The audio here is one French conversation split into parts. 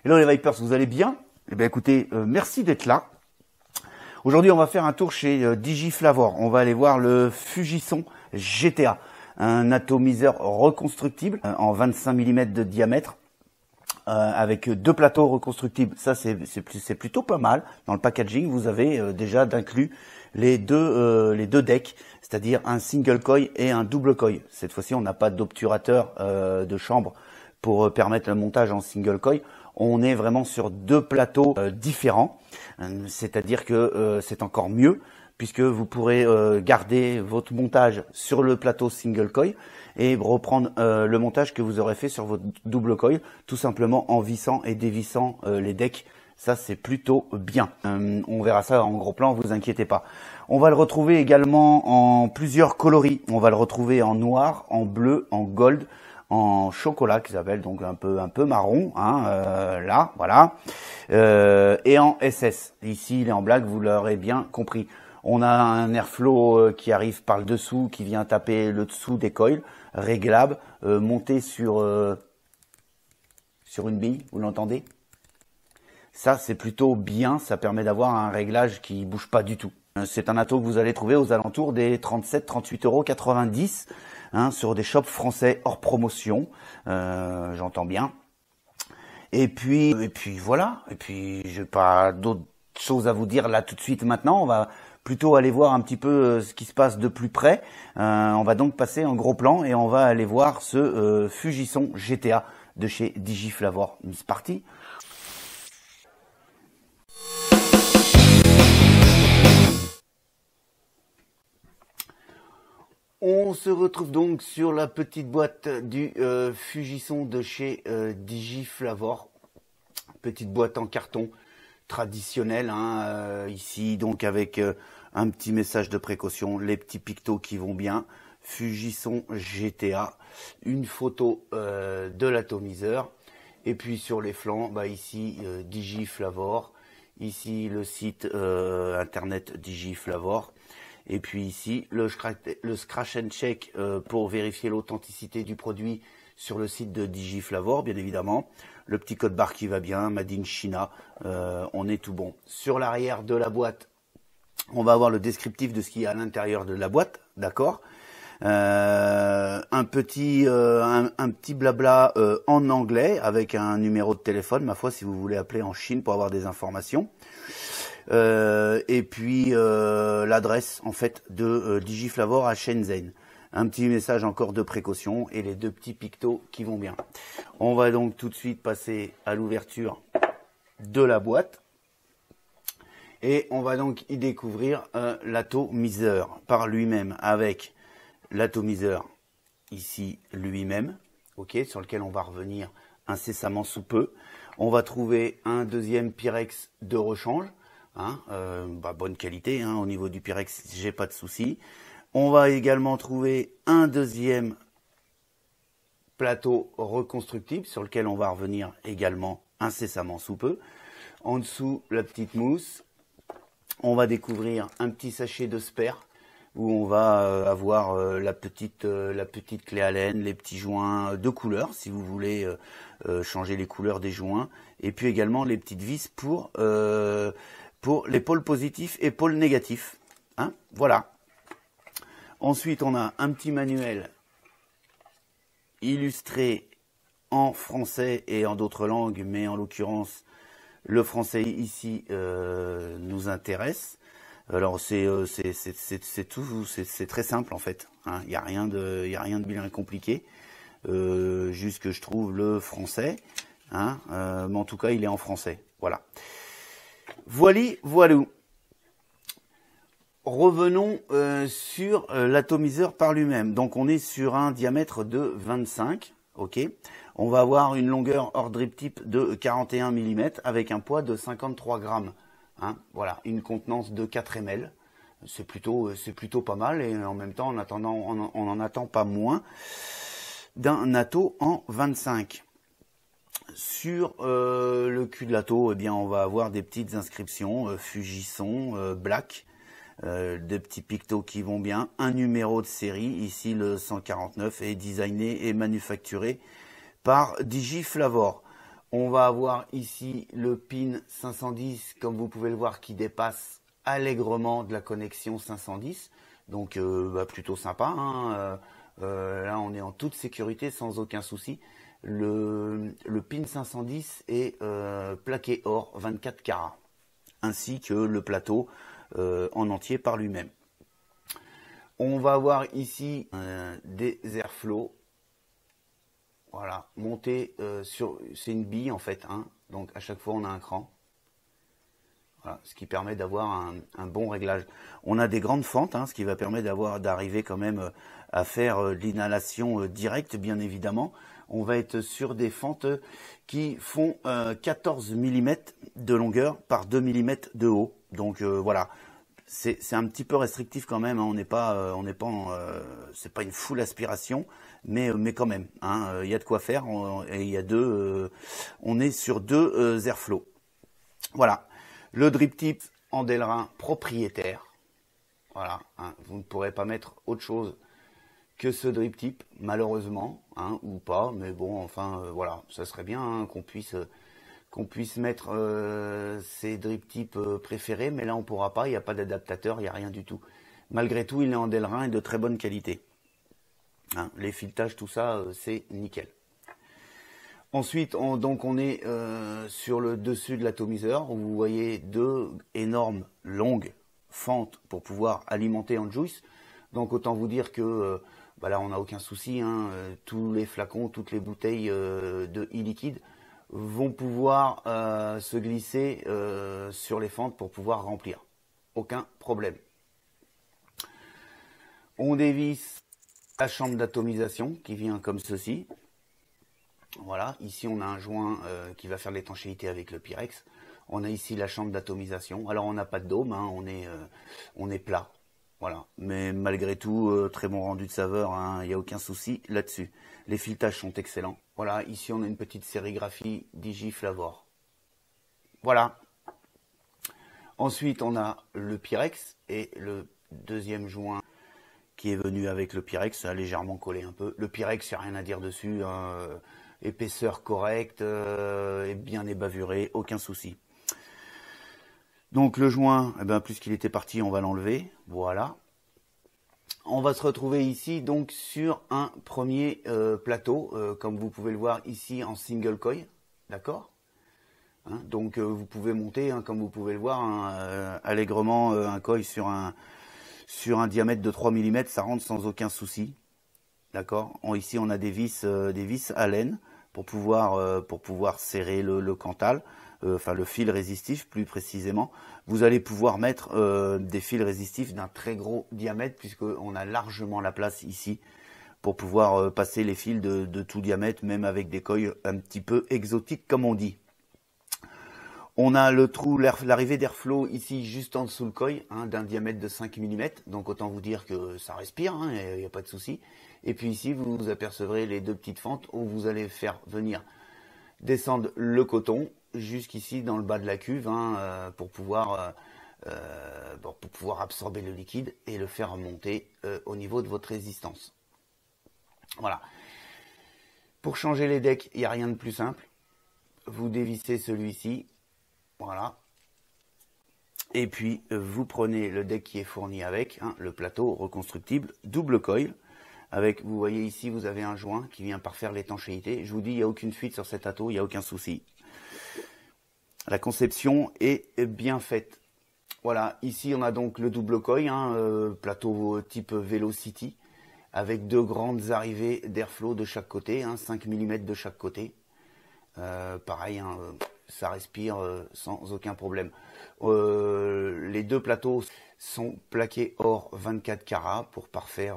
Hello les Vipers, vous allez bien? Eh bien écoutez, merci d'être là. Aujourd'hui, on va faire un tour chez Digiflavor. On va aller voir le Fujisan GTA, un atomiseur reconstructible en 25 mm de diamètre. Avec deux plateaux reconstructibles, ça c'est plutôt pas mal. Dans le packaging, vous avez déjà d'inclus les deux decks, c'est-à-dire un single coil et un double coil. Cette fois-ci, on n'a pas d'obturateur de chambre pour permettre le montage en single coil. On est vraiment sur deux plateaux différents, c'est-à-dire que c'est encore mieux puisque vous pourrez garder votre montage sur le plateau single coil et reprendre le montage que vous aurez fait sur votre double coil, tout simplement en vissant et dévissant les decks. Ça, c'est plutôt bien. On verra ça en gros plan, vous inquiétez pas. On va le retrouver également en plusieurs coloris. On va le retrouver en noir, en bleu, en gold, en chocolat qui s'appelle donc un peu marron, hein, là, voilà, et en SS. Ici, il est en black, vous l'aurez bien compris. On a un airflow qui arrive par le dessous, qui vient taper le dessous des coils, réglable, monté sur une bille, vous l'entendez? Ça, c'est plutôt bien, ça permet d'avoir un réglage qui bouge pas du tout. C'est un ato que vous allez trouver aux alentours des 37-38,90 €, hein, sur des shops français hors promotion, j'entends bien. Et puis voilà, et puis j'ai pas d'autres choses à vous dire là tout de suite maintenant, on va plutôt aller voir un petit peu ce qui se passe de plus près. On va donc passer en gros plan et on va aller voir ce Fujisan GTA de chez Digiflavor. C'est parti. On se retrouve donc sur la petite boîte du Fujisan de chez Digiflavor. Petite boîte en carton traditionnelle, hein, ici donc avec un petit message de précaution, les petits pictos qui vont bien. Fujisan GTA, une photo de l'atomiseur. Et puis sur les flancs, bah ici Digiflavor, ici le site internet Digiflavor. Et puis ici, le scratch and check pour vérifier l'authenticité du produit sur le site de Digiflavor, bien évidemment. Le petit code barre qui va bien, Made in China, on est tout bon. Sur l'arrière de la boîte, on va avoir le descriptif de ce qu'il y a à l'intérieur de la boîte, d'accord. Un petit blabla en anglais avec un numéro de téléphone, ma foi, si vous voulez appeler en Chine pour avoir des informations. Et puis l'adresse en fait de Digiflavor à Shenzhen. Un petit message encore de précaution et les deux petits pictos qui vont bien. On va donc tout de suite passer à l'ouverture de la boîte. Et on va donc y découvrir l'atomiseur par lui-même avec l'atomiseur ici lui-même, ok, sur lequel on va revenir incessamment sous peu. On va trouver un deuxième Pyrex de rechange. Hein, bonne qualité, hein, au niveau du Pyrex, j'ai pas de souci. On va également trouver un deuxième plateau reconstructible sur lequel on va revenir également incessamment sous peu. En dessous, la petite mousse. On va découvrir un petit sachet de spare où on va avoir la petite clé Allen, les petits joints de couleur si vous voulez changer les couleurs des joints, et puis également les petites vis pour les pôles positifs et pôles négatifs. Hein, voilà. Ensuite, on a un petit manuel illustré en français et en d'autres langues, mais en l'occurrence, le français ici nous intéresse. Alors c'est tout, c'est très simple en fait. Hein, il n'y a rien de bien compliqué. Juste que je trouve le français. Hein, mais en tout cas, il est en français. Voilà. Voilou. Revenons sur l'atomiseur par lui-même. Donc on est sur un diamètre de 25, ok. On va avoir une longueur hors drip tip de 41 mm avec un poids de 53 grammes. Hein, voilà, une contenance de 4 ml. C'est plutôt pas mal et en même temps on n'en attend pas moins d'un ato en 25. Sur le cul de l'ato, eh bien, on va avoir des petites inscriptions Fujisan Black, des petits pictos qui vont bien, un numéro de série, ici le 149, est designé et manufacturé par Digiflavor. On va avoir ici le pin 510, comme vous pouvez le voir, qui dépasse allègrement de la connexion 510. Donc plutôt sympa, hein. Là on est en toute sécurité sans aucun souci. Le pin 510 est plaqué or 24 carats, ainsi que le plateau en entier par lui-même. On va avoir ici des airflow. Voilà, monté sur... C'est une bille en fait, hein, donc à chaque fois on a un cran. Voilà, ce qui permet d'avoir un bon réglage. On a des grandes fentes, hein, ce qui va permettre d'arriver quand même à faire de l'inhalation directe, bien évidemment. On va être sur des fentes qui font 14 mm de longueur par 2 mm de haut. Donc voilà, c'est un petit peu restrictif quand même, hein. C'est pas une full aspiration, mais quand même, hein, y a de quoi faire. Et il y a on est sur deux airflow. Voilà, le drip tip en Delrin propriétaire. Voilà, hein, vous ne pourrez pas mettre autre chose que ce drip tip, malheureusement, hein, ou pas, mais bon, enfin, voilà, ça serait bien, hein, qu'on puisse mettre ses drip tips préférés, mais là on pourra pas, il n'y a pas d'adaptateur, il n'y a rien du tout. Malgré tout, il est en Delrin et de très bonne qualité. Hein, les filetages, tout ça, c'est nickel. Ensuite, on est sur le dessus de l'atomiseur, où vous voyez deux énormes, longues fentes pour pouvoir alimenter en juice. Donc autant vous dire que là on n'a aucun souci, hein, tous les flacons, toutes les bouteilles de e-liquide vont pouvoir se glisser sur les fentes pour pouvoir remplir. Aucun problème. On dévisse la chambre d'atomisation qui vient comme ceci. Voilà, ici on a un joint qui va faire l'étanchéité avec le Pyrex. On a ici la chambre d'atomisation. Alors on n'a pas de dôme, hein, on est plat. Voilà, mais malgré tout, très bon rendu de saveur, hein, il n'y a aucun souci là-dessus. Les filetages sont excellents. Voilà, ici on a une petite sérigraphie Digiflavor. Voilà. Ensuite, on a le Pyrex et le deuxième joint qui est venu avec le Pyrex, ça a légèrement collé un peu. Le Pyrex, il n'y a rien à dire dessus, hein, épaisseur correcte, et bien ébavuré, aucun souci. Donc le joint, puisqu'il était parti, on va l'enlever. Voilà. On va se retrouver ici donc sur un premier plateau, comme vous pouvez le voir ici en single coil, d'accord, hein, donc vous pouvez monter, hein, comme vous pouvez le voir, hein, allègrement un coil sur un diamètre de 3 mm, ça rentre sans aucun souci, d'accord. Ici on a des vis à laine pour pouvoir serrer le cantal. Enfin le fil résistif plus précisément. Vous allez pouvoir mettre des fils résistifs d'un très gros diamètre, puisqu'on a largement la place ici pour pouvoir passer les fils de tout diamètre, même avec des coils un petit peu exotiques comme on dit. On a le trou, l'arrivée d'airflow ici juste en dessous le coil, hein, d'un diamètre de 5 mm, donc autant vous dire que ça respire, hein, il n'y a pas de souci. Et puis ici vous apercevrez les deux petites fentes où vous allez faire venir descendre le coton jusqu'ici dans le bas de la cuve, hein, pour pouvoir absorber le liquide et le faire monter au niveau de votre résistance. Voilà. Pour changer les decks, il n'y a rien de plus simple. Vous dévissez celui-ci, voilà. Et puis vous prenez le deck qui est fourni avec, hein, le plateau reconstructible double coil. Avec, vous voyez ici, vous avez un joint qui vient parfaire l'étanchéité. Je vous dis, il n'y a aucune fuite sur cet ato, il n'y a aucun souci. La conception est bien faite. Voilà, ici on a donc le double coil, hein, plateau type Velocity, avec deux grandes arrivées d'airflow de chaque côté, hein, 5 mm de chaque côté. Pareil, hein, ça respire sans aucun problème. Les deux plateaux sont plaqués or 24 carats pour parfaire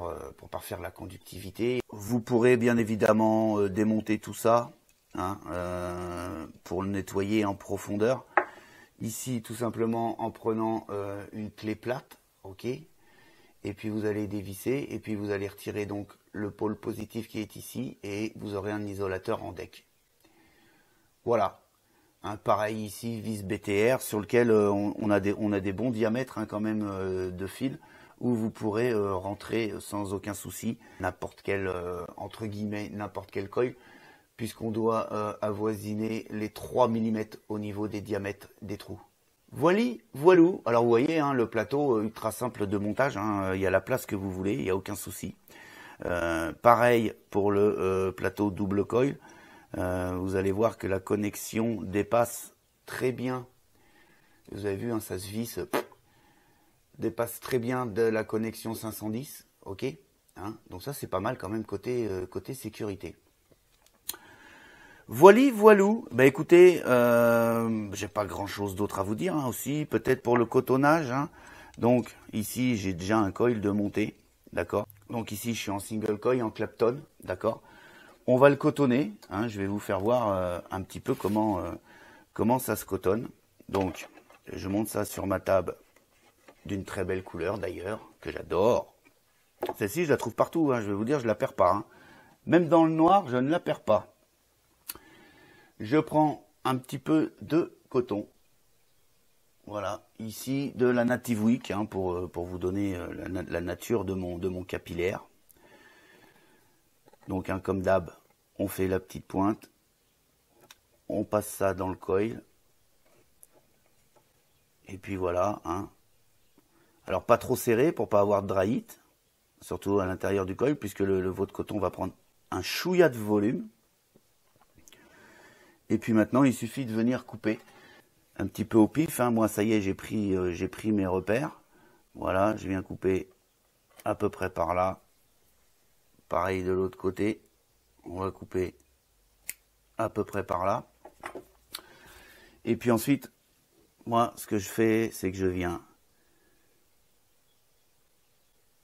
la conductivité. Vous pourrez bien évidemment démonter tout ça, hein, pour le nettoyer en profondeur. Ici, tout simplement en prenant une clé plate, ok. Et puis vous allez dévisser et puis vous allez retirer donc le pôle positif qui est ici et vous aurez un isolateur en deck. Voilà. Hein, pareil ici, vis BTR sur lequel on a des bons diamètres, hein, quand même, de fil, où vous pourrez rentrer sans aucun souci n'importe quel, entre guillemets, n'importe quel coil, puisqu'on doit avoisiner les 3 mm au niveau des diamètres des trous. Voilou. Alors vous voyez, hein, le plateau ultra simple de montage, hein, il y a la place que vous voulez, il n'y a aucun souci. Pareil pour le plateau double coil. Vous allez voir que la connexion dépasse très bien. Vous avez vu, hein, ça se visse, dépasse très bien de la connexion 510. Ok, hein, donc ça c'est pas mal quand même côté sécurité. Voilou. Bah écoutez, j'ai pas grand chose d'autre à vous dire, hein, aussi, peut-être pour le cotonnage. Hein. Donc ici j'ai déjà un coil de montée, d'accord. Donc ici je suis en single coil, en Clapton, d'accord. On va le cotonner, hein, je vais vous faire voir un petit peu comment ça se cotonne. Donc je monte ça sur ma table d'une très belle couleur d'ailleurs, que j'adore. Celle-ci je la trouve partout, hein, je vais vous dire, je la perds pas. Hein. Même dans le noir, je ne la perds pas. Je prends un petit peu de coton. Voilà, ici de la Native Wick, hein, pour vous donner la nature de mon capillaire. Donc, hein, comme d'hab, on fait la petite pointe. On passe ça dans le coil. Et puis voilà. Hein. Alors, pas trop serré pour pas avoir de dry heat, surtout à l'intérieur du coil, puisque le veau de coton va prendre un chouïa de volume. Et puis maintenant, il suffit de venir couper un petit peu au pif. Hein. Moi, ça y est, j'ai pris mes repères. Voilà, je viens couper à peu près par là. Pareil de l'autre côté. On va couper à peu près par là. Et puis ensuite, moi, ce que je fais, c'est que je viens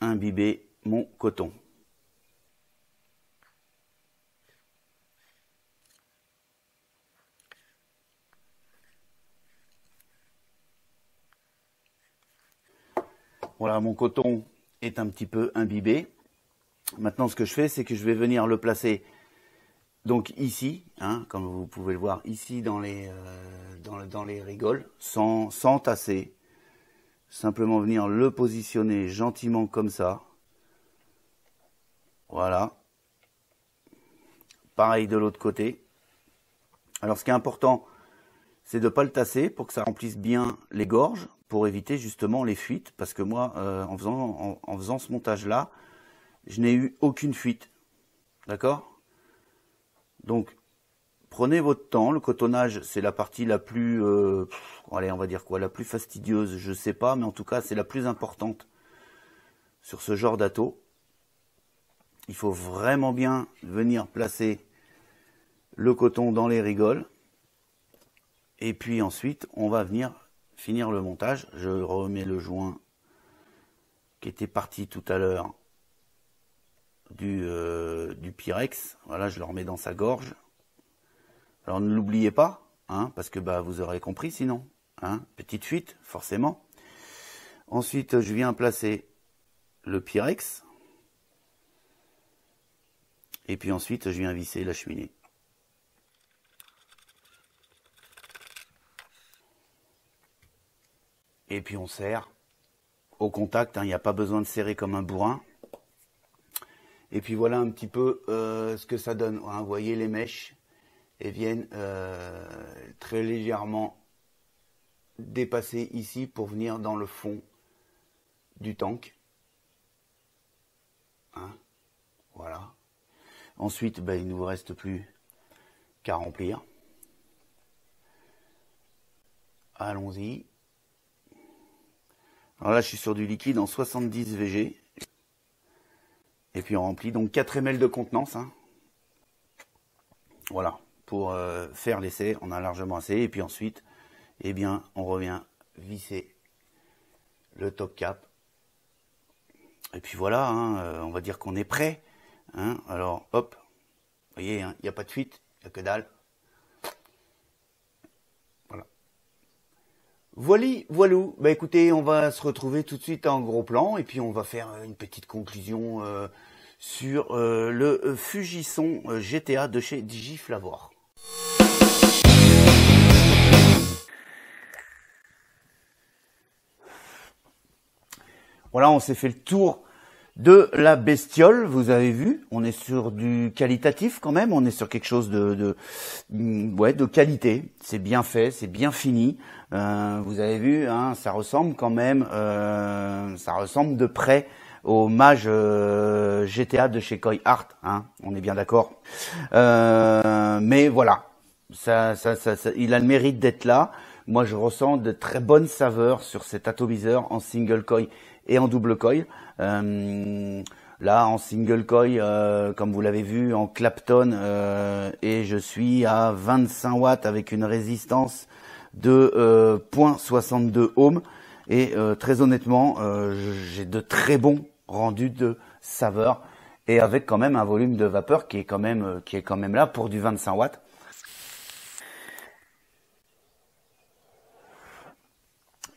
imbiber mon coton. Voilà, mon coton est un petit peu imbibé. Maintenant, ce que je fais, c'est que je vais venir le placer donc ici, hein, comme vous pouvez le voir, ici dans les rigoles, sans tasser. Simplement venir le positionner gentiment comme ça. Voilà. Pareil de l'autre côté. Alors, ce qui est important, c'est de ne pas le tasser pour que ça remplisse bien les gorges, pour éviter justement les fuites. Parce que moi, en faisant ce montage-là, je n'ai eu aucune fuite. D'accord? Donc, prenez votre temps. Le cotonnage, c'est la partie la plus, allez, on va dire quoi, la plus fastidieuse, je sais pas, mais en tout cas, c'est la plus importante sur ce genre d'atto. Il faut vraiment bien venir placer le coton dans les rigoles. Et puis ensuite, on va venir finir le montage. Je remets le joint qui était parti tout à l'heure du Pyrex. Voilà, je le remets dans sa gorge. Alors ne l'oubliez pas, hein, parce que bah, vous aurez compris sinon. Hein, petite fuite, forcément. Ensuite, je viens placer le Pyrex. Et puis ensuite, je viens visser la cheminée. Et puis on serre au contact, hein, il n'y a pas besoin de serrer comme un bourrin. Et puis voilà un petit peu ce que ça donne. Hein, vous voyez les mèches, elles viennent très légèrement dépasser ici pour venir dans le fond du tank. Hein, voilà. Ensuite, ben, il ne vous reste plus qu'à remplir. Allons-y. Alors là, je suis sur du liquide en 70 VG. Et puis on remplit donc 4 ml de contenance. Hein. Voilà, pour faire l'essai, on a largement assez. Et puis ensuite, eh bien, on revient visser le top cap. Et puis voilà, hein, on va dire qu'on est prêt. Hein. Alors, hop, vous voyez, il n'y a pas de fuite, il n'y a que dalle. Voilou. Bah écoutez, on va se retrouver tout de suite en gros plan et puis on va faire une petite conclusion sur le Fujisan GTA de chez Digiflavor. Voilà, on s'est fait le tour de la bestiole. Vous avez vu, on est sur du qualitatif quand même, on est sur quelque chose de qualité. C'est bien fait, c'est bien fini. Vous avez vu, hein, ça ressemble quand même, ça ressemble de près au mage GTA de chez Koi Art, hein, on est bien d'accord. Mais voilà, ça, il a le mérite d'être là. Moi, je ressens de très bonnes saveurs sur cet atomiseur en single coil et en double coil. Là, en single coil, comme vous l'avez vu, en Clapton, et je suis à 25 watts avec une résistance de 0,62 ohms. Et très honnêtement, j'ai de très bons rendus de saveur et avec quand même un volume de vapeur qui est quand même là pour du 25 watts.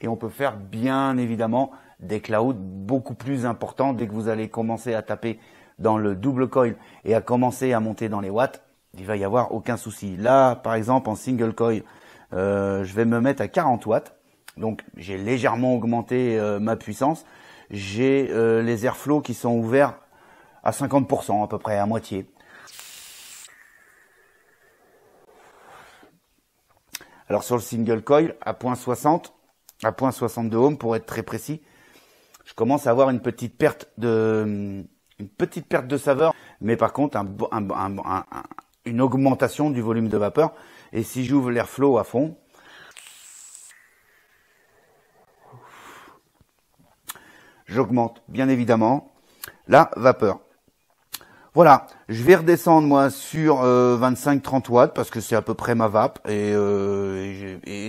Et on peut faire bien évidemment des clouds beaucoup plus importants dès que vous allez commencer à taper dans le double coil et à commencer à monter dans les watts. Il va y avoir aucun souci. Là, par exemple, en single coil, je vais me mettre à 40 watts. Donc, j'ai légèrement augmenté ma puissance. J'ai les airflows qui sont ouverts à 50%, à peu près, à moitié. Alors, sur le single coil, à 0,60, à 0,62 ohms, pour être très précis, je commence à avoir une petite perte de saveur, mais par contre, une augmentation du volume de vapeur. Et si j'ouvre l'airflow à fond, j'augmente bien évidemment la vapeur. Voilà, je vais redescendre moi sur 25-30 watts parce que c'est à peu près ma vape et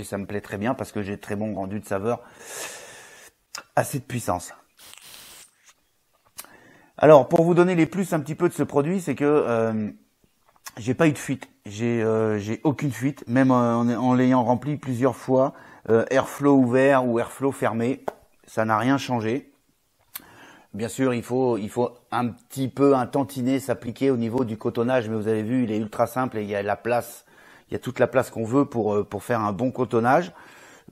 ça me plaît très bien parce que j'ai très bon rendu de saveur à cette puissance. Alors pour vous donner les plus un petit peu de ce produit, c'est que j'ai pas eu de fuite, j'ai aucune fuite, même en l'ayant rempli plusieurs fois, airflow ouvert ou airflow fermé, ça n'a rien changé. Bien sûr, il faut un petit peu un tantinet s'appliquer au niveau du cotonnage, mais vous avez vu, il est ultra simple et il y a la place, il y a toute la place qu'on veut pour faire un bon cotonnage.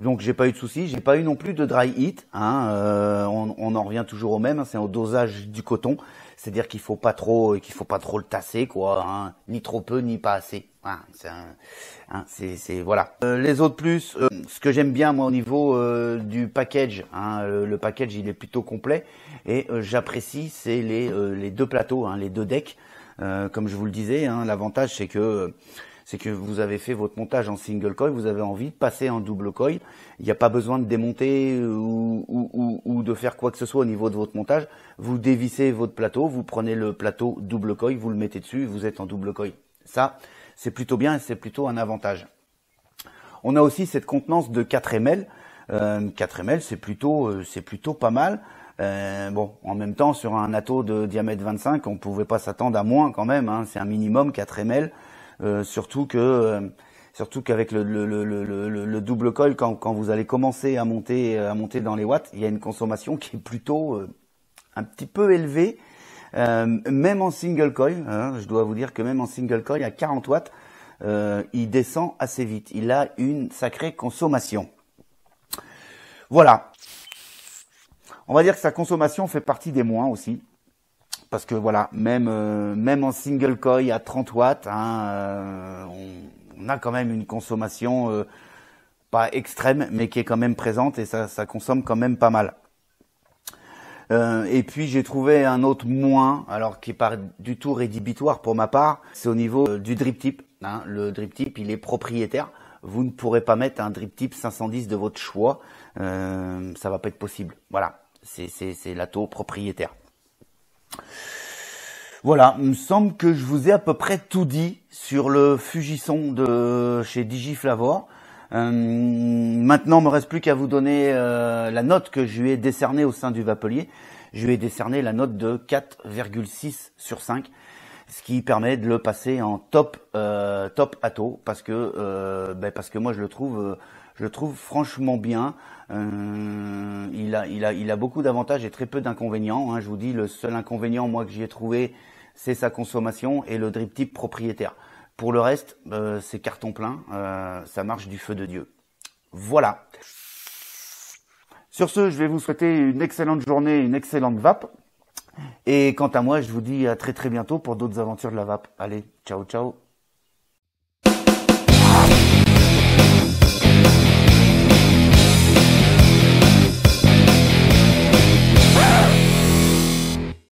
Donc j'ai pas eu de soucis, j'ai pas eu non plus de dry heat, hein, on en revient toujours au même, hein, c'est au dosage du coton, c'est-à-dire qu'il faut pas trop le tasser quoi, hein, ni trop peu ni pas assez. Hein, c'est voilà. Les autres plus, ce que j'aime bien moi au niveau du package, hein, le package il est plutôt complet et j'apprécie c'est les deux plateaux, hein, les deux decks, comme je vous le disais, hein, l'avantage c'est que vous avez fait votre montage en single coil, vous avez envie de passer en double coil. Il n'y a pas besoin de démonter ou de faire quoi que ce soit au niveau de votre montage. Vous dévissez votre plateau, vous prenez le plateau double coil, vous le mettez dessus, vous êtes en double coil. Ça, c'est plutôt bien et c'est plutôt un avantage. On a aussi cette contenance de 4 ml. 4 ml, c'est plutôt pas mal. Bon, en même temps, sur un atto de diamètre 25, on pouvait pas s'attendre à moins quand même. Hein, c'est un minimum 4 ml. Surtout qu'avec le double coil, quand vous allez commencer à monter dans les watts, il y a une consommation qui est plutôt un petit peu élevée, même en single coil. Hein, je dois vous dire que même en single coil à 40 watts, il descend assez vite. Il a une sacrée consommation. Voilà. On va dire que sa consommation fait partie des moins aussi. Parce que voilà, même en single coil à 30 watts, hein, on a quand même une consommation pas extrême, mais qui est quand même présente et ça consomme quand même pas mal. Et puis j'ai trouvé un autre moins, alors qui est pas du tout rédhibitoire pour ma part, c'est au niveau du drip tip. Hein, le drip tip, il est propriétaire. Vous ne pourrez pas mettre un drip tip 510 de votre choix, ça va pas être possible. Voilà, c'est l'atto propriétaire. Voilà, il me semble que je vous ai à peu près tout dit sur le Fugisson de chez Digiflavor. Maintenant, il me reste plus qu'à vous donner la note que je lui ai décernée au sein du Vapelier. Je lui ai décerné la note de 4,6 sur 5, ce qui permet de le passer en top atto parce que moi je le trouve franchement bien. Il a beaucoup d'avantages et très peu d'inconvénients. Hein. Je vous dis, le seul inconvénient moi que j'y ai trouvé, c'est sa consommation et le drip tip propriétaire. Pour le reste, c'est carton plein. Ça marche du feu de Dieu. Voilà. Sur ce, je vais vous souhaiter une excellente journée, une excellente vape. Et quant à moi, je vous dis à très très bientôt pour d'autres aventures de la vape. Allez, ciao ciao.